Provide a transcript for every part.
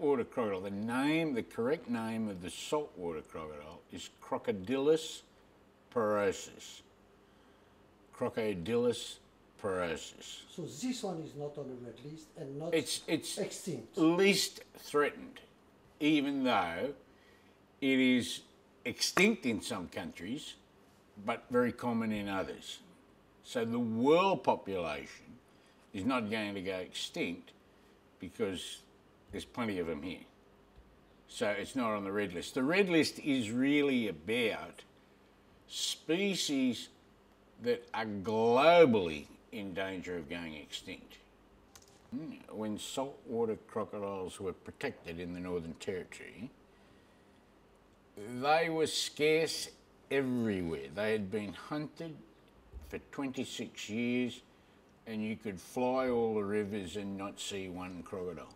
saltwater crocodile, the correct name of the saltwater crocodile is Crocodilus paradoxe. Crocodilus paradoxe. So this one is not on the red list and not It's extinct. least threatened, even though it is extinct in some countries, but very common in others. So the world population is not going to go extinct because there's plenty of them here. So it's not on the red list. The red list is really about species that are globally in danger of going extinct. When saltwater crocodiles were protected in the Northern Territory, they were scarce everywhere. They had been hunted for 26 years and you could fly all the rivers and not see one crocodile.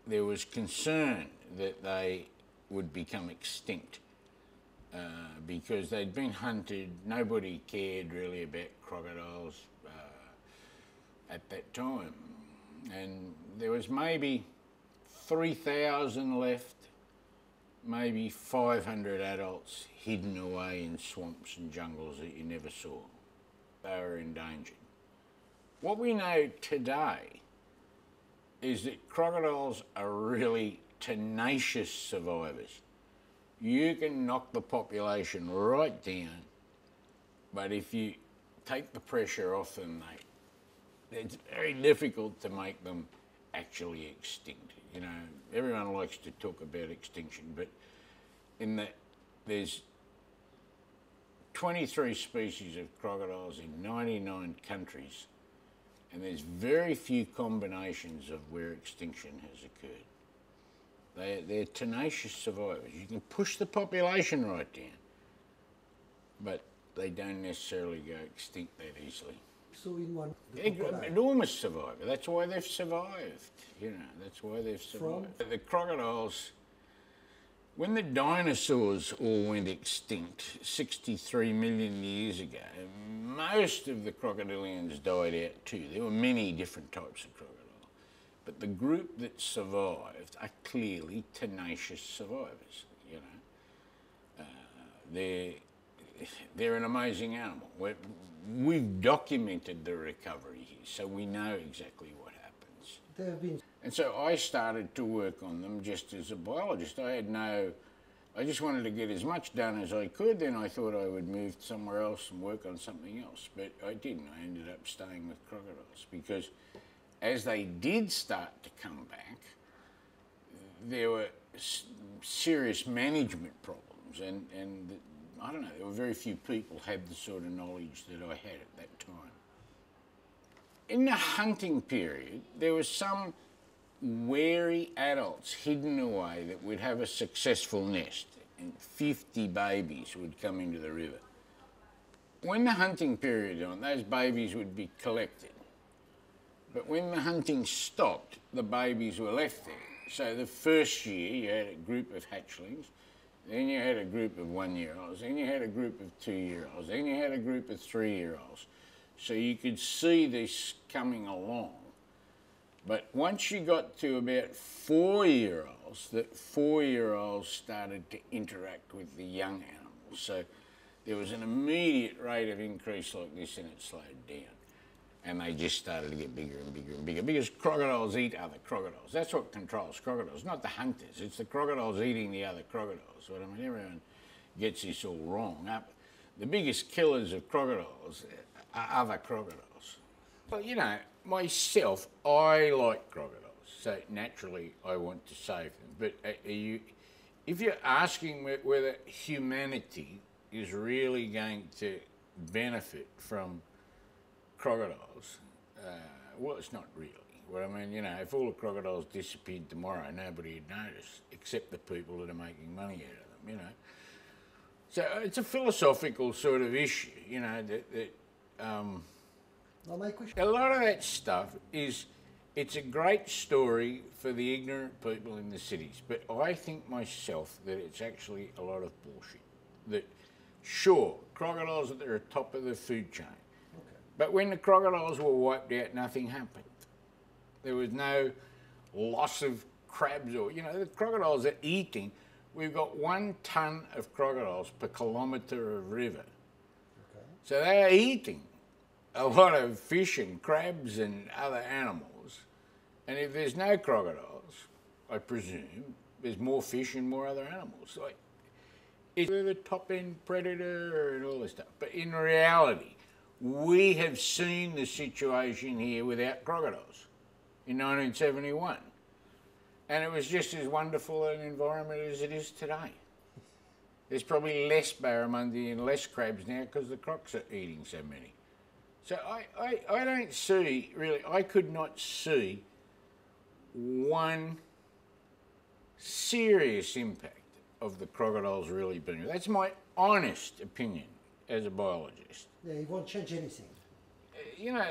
There was concern that they would become extinct because they'd been hunted. Nobody cared really about crocodiles at that time. And there was maybe 3,000 left, maybe 500 adults hidden away in swamps and jungles that you never saw. They were endangered. What we know today is that crocodiles are really tenacious survivors. You can knock the population right down, but if you take the pressure off them, it's very difficult to make them actually extinct. You know, everyone likes to talk about extinction, but there's 23 species of crocodiles in 99 countries, and there's very few combinations of where extinction has occurred. They're tenacious survivors. You can push the population right down, but they don't necessarily go extinct that easily. So in one, enormous survivor. That's why they've survived. You know, that's why they've survived. The crocodiles, when the dinosaurs all went extinct 63 million years ago, most of the crocodilians died out too. There were many different types of crocodile. But the group that survived are clearly tenacious survivors, you know. They're an amazing animal. We've documented the recovery here, so we know exactly what happens. And so I started to work on them just as a biologist. I just wanted to get as much done as I could, then I thought I would move somewhere else and work on something else. But I didn't. I ended up staying with crocodiles because as they did start to come back, there were serious management problems, and I don't know, there were very few people had the sort of knowledge that I had at that time. In the hunting period, there were some wary adults hidden away that would have a successful nest, and 50 babies would come into the river. When the hunting period on, those babies would be collected. But when the hunting stopped, the babies were left there. So the first year you had a group of hatchlings, then you had a group of 1-year-olds, then you had a group of 2-year-olds, then you had a group of 3-year-olds. So you could see this coming along. But once you got to about 4-year-olds, that 4-year-olds started to interact with the young animals. So there was an immediate rate of increase like this, and it slowed down. And they just started to get bigger and bigger and bigger because crocodiles eat other crocodiles. That's what controls crocodiles, not the hunters. It's the crocodiles eating the other crocodiles. But I mean, everyone gets this all wrong. The biggest killers of crocodiles are other crocodiles. Well, you know, myself, I like crocodiles, so naturally I want to save them. But if you're asking whether humanity is really going to benefit from crocodiles, well, it's not really. Well, I mean, you know, if all the crocodiles disappeared tomorrow, nobody would notice, except the people that are making money out of them, you know. So it's a philosophical sort of issue, you know, a lot of that stuff it's a great story for the ignorant people in the cities, but I think myself that it's actually a lot of bullshit. That, sure, crocodiles are at the top of the food chain, but when the crocodiles were wiped out, nothing happened. There was no loss of crabs or, you know, the crocodiles are eating. We've got 1 ton of crocodiles per kilometre of river. Okay. So they are eating a lot of fish and crabs and other animals. And if there's no crocodiles, I presume, there's more fish and more other animals. Like, it's the top-end predator and all this stuff. But in reality, we have seen the situation here without crocodiles in 1971. And it was just as wonderful an environment as it is today. There's probably less barramundi and less crabs now because the crocs are eating so many. So I don't see, really, I could not see one serious impact of the crocodiles really being. That's my honest opinion as a biologist. Yeah, it won't change anything. You know,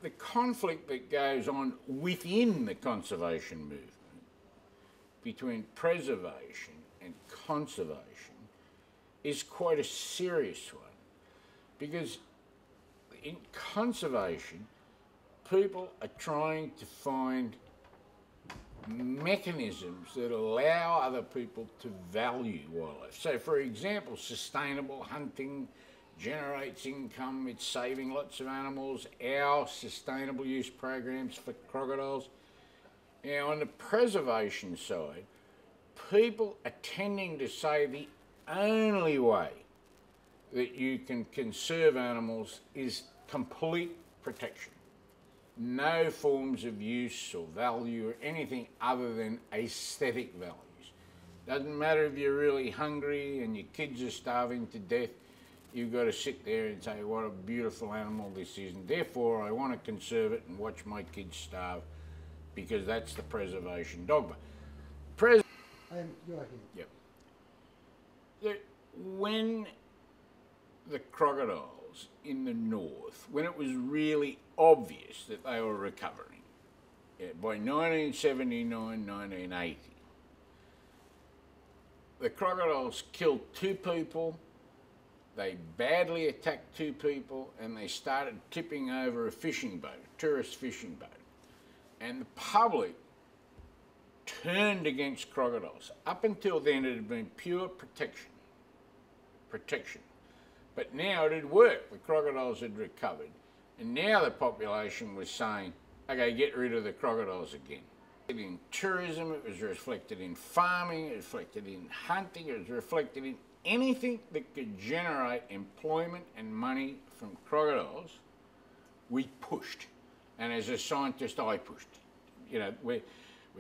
the conflict that goes on within the conservation movement between preservation and conservation is quite a serious one, because in conservation, people are trying to find mechanisms that allow other people to value wildlife. So, for example, sustainable hunting generates income, it's saving lots of animals. Our sustainable use programs for crocodiles. Now, on the preservation side, people are tending to say the only way that you can conserve animals is complete protection. No forms of use or value or anything other than aesthetic values. Doesn't matter if you're really hungry and your kids are starving to death, you've got to sit there and say, what a beautiful animal this is, and therefore I want to conserve it and watch my kids starve, because that's the preservation dogma. You are here. Yep. When the crocodiles in the north, when it was really obvious that they were recovering, by 1979, 1980, the crocodiles killed 2 people, they badly attacked 2 people, and they started tipping over a fishing boat, a tourist fishing boat. And the public turned against crocodiles. Up until then, it had been pure protection. But now it had worked. The crocodiles had recovered. And now the population was saying, okay, get rid of the crocodiles again. In tourism, it was reflected in farming, it was reflected in hunting, it was reflected in anything that could generate employment and money from crocodiles. We pushed. And as a scientist, I pushed. You know, where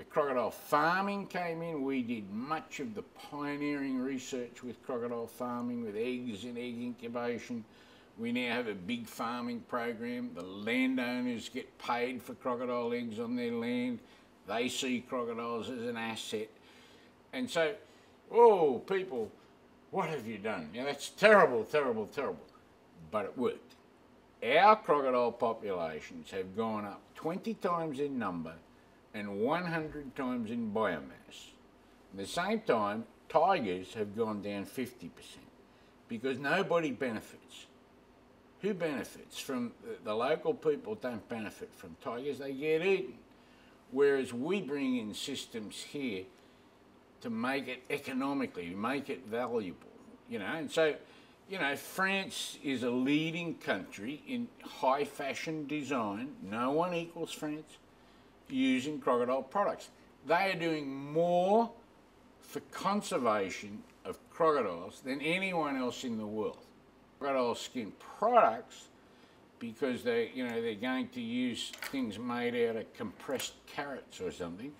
crocodile farming came in, we did much of the pioneering research with crocodile farming, with eggs and egg incubation. We now have a big farming program. The landowners get paid for crocodile eggs on their land. They see crocodiles as an asset. And so, oh, people, what have you done? You know, that's terrible, terrible, terrible. But it worked. Our crocodile populations have gone up 20 times in number and 100 times in biomass. At the same time, tigers have gone down 50% because nobody benefits. Who benefits from the local people? Don't benefit from tigers, they get eaten. Whereas we bring in systems here to make it economically, make it valuable, you know. And so, you know, France is a leading country in high fashion design. No one equals France, using crocodile products. They are doing more for conservation of crocodiles than anyone else in the world. Crocodile skin products, because they're going to use things made out of compressed carrots or something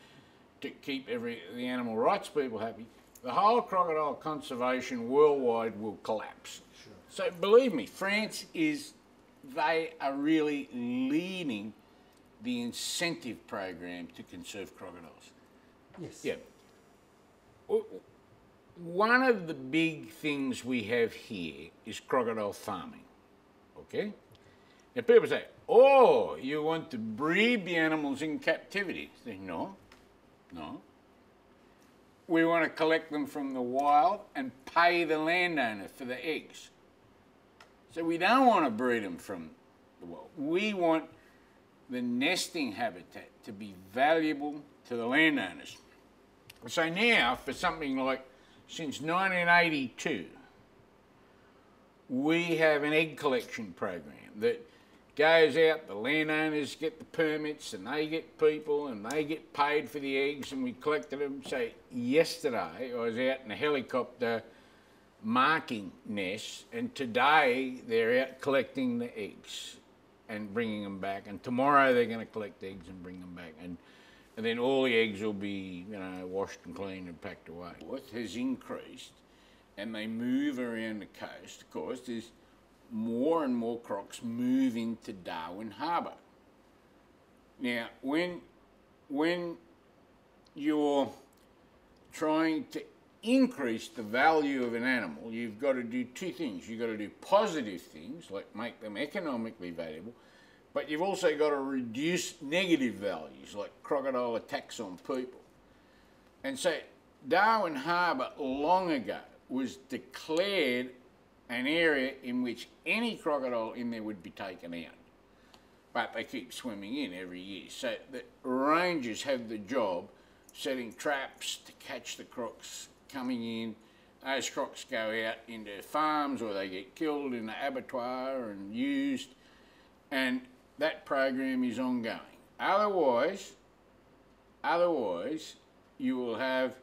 to keep the animal rights people happy. The whole crocodile conservation worldwide will collapse. Sure. So believe me, they are really leading the incentive program to conserve crocodiles. Yes. Yeah. One of the big things we have here is crocodile farming, okay? Now people say, oh, you want to breed the animals in captivity. I say, no. We want to collect them from the wild and pay the landowner for the eggs. So we don't want to breed them from the wild. We want the nesting habitat to be valuable to the landowners. So now, for something like since 1982, we have an egg collection program that goes out, the landowners get the permits and they get people and they get paid for the eggs and we collected them. So yesterday I was out in a helicopter marking nests, and today they're out collecting the eggs and bringing them back, and tomorrow they're going to collect eggs and bring them back, and then all the eggs will be, you know, washed and cleaned and packed away. What has increased, and they move around the coast. Of course, there's more and more crocs move into Darwin Harbour. Now, when you're trying to increase the value of an animal, you've got to do two things. You've got to do positive things, like make them economically valuable, but you've also got to reduce negative values, like crocodile attacks on people. And so Darwin Harbour long ago was declared an area in which any crocodile in there would be taken out. But they keep swimming in every year. So the rangers have the job setting traps to catch the crocs coming in. Those crocs go out into farms or they get killed in the abattoir and used, and that program is ongoing. Otherwise you will have,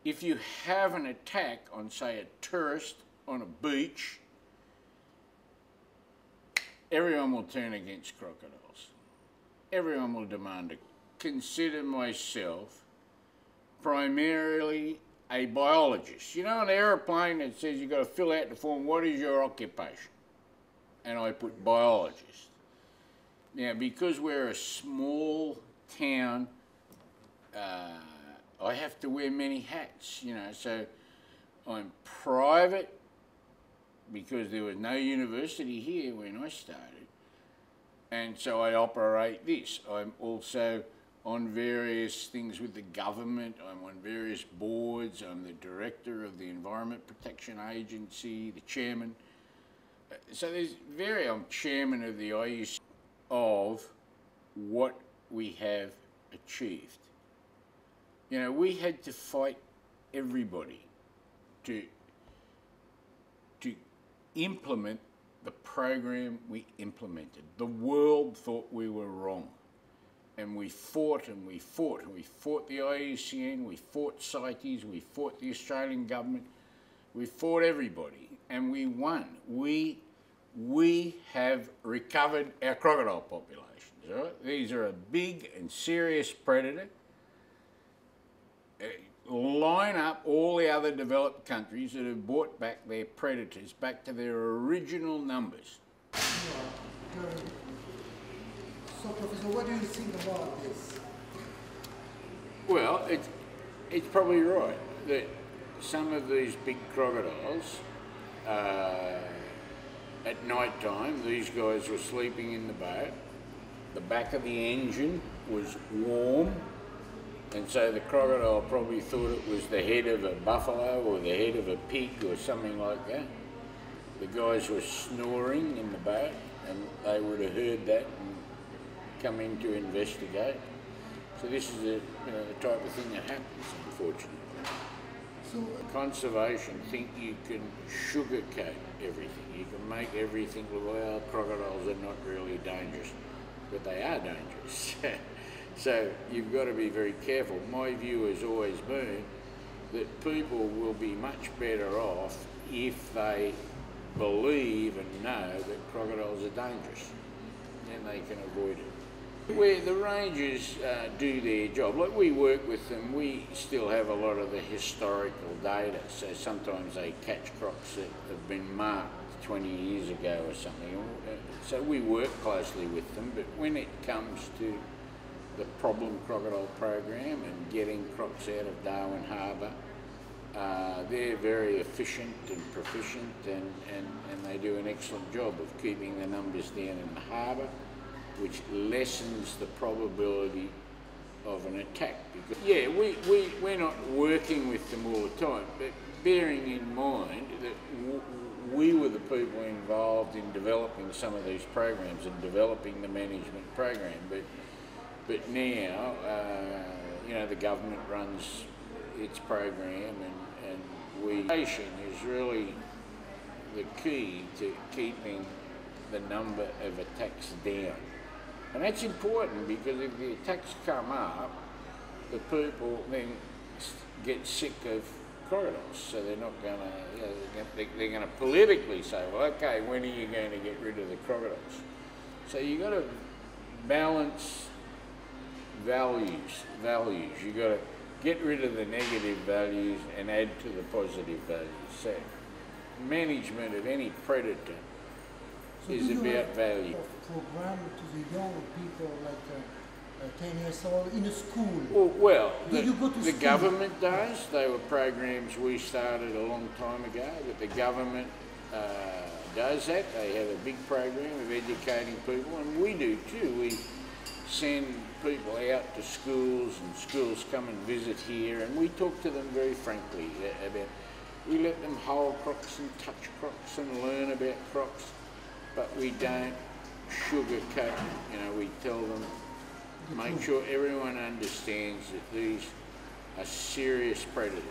if you have an attack on, say, a tourist on a beach, everyone will turn against crocodiles. Everyone will demand it. Consider myself primarily a biologist. You know, an aeroplane that says you've got to fill out the form, what is your occupation? And I put biologist. Now, because we're a small town, I have to wear many hats, you know, so I'm private because there was no university here when I started, and so I operate this. I'm also on various things with the government. I'm on various boards. I'm the director of the Environment Protection Agency, the chairman. So I'm chairman of the IUC of what we have achieved. You know, we had to fight everybody to implement the program we implemented. The world thought we were wrong. And we fought and we fought. We fought the IUCN, we fought CITES, we fought the Australian government, we fought everybody, and we won. We have recovered our crocodile populations. Right? These are a big and serious predator. Line up all the other developed countries that have brought back their predators back to their original numbers. So, Professor, what do you think about this? Well, it's probably right that some of these big crocodiles, at night time, these guys were sleeping in the boat. The back of the engine was warm, and so the crocodile probably thought it was the head of a buffalo or the head of a pig or something like that. The guys were snoring in the boat, and they would have heard that and come in to investigate. So this is the type of thing that happens, unfortunately. So conservation think you can sugarcoat everything. You can make everything look, well, crocodiles are not really dangerous, but they are dangerous. So you've got to be very careful. My view has always been that people will be much better off if they believe and know that crocodiles are dangerous, then they can avoid it. Where the rangers do their job, like we work with them, we still have a lot of the historical data, so sometimes they catch crocs that have been marked 20 years ago or something, so we work closely with them, but when it comes to the problem crocodile program and getting crocs out of Darwin Harbour, they're very efficient and proficient, and they do an excellent job of keeping the numbers down in the harbour, which lessens the probability of an attack. Because, yeah, we're not working with them all the time, but bearing in mind that we were the people involved in developing some of these programs and developing the management program. But now, you know, the government runs its program, and education is really the key to keeping the number of attacks down. And that's important, because if the attacks come up, the people then get sick of crocodiles, so they're not going to, you know, they're going to politically say, well, okay, when are you going to get rid of the crocodiles? So you've got to balance values. You've got to get rid of the negative values and add to the positive values. So management of any predator is about value. Program to the young people, like 10 years old, in a school? Well, you go to the school? government does. They were programs we started a long time ago, but the government does that. They have a big program of educating people, and we do too. We send people out to schools, and schools come and visit here, and we talk to them very frankly about, we let them hold crocs and touch crocs and learn about crocs, but we don't sugarcoat. You know, we tell them, make sure everyone understands that these are serious predators.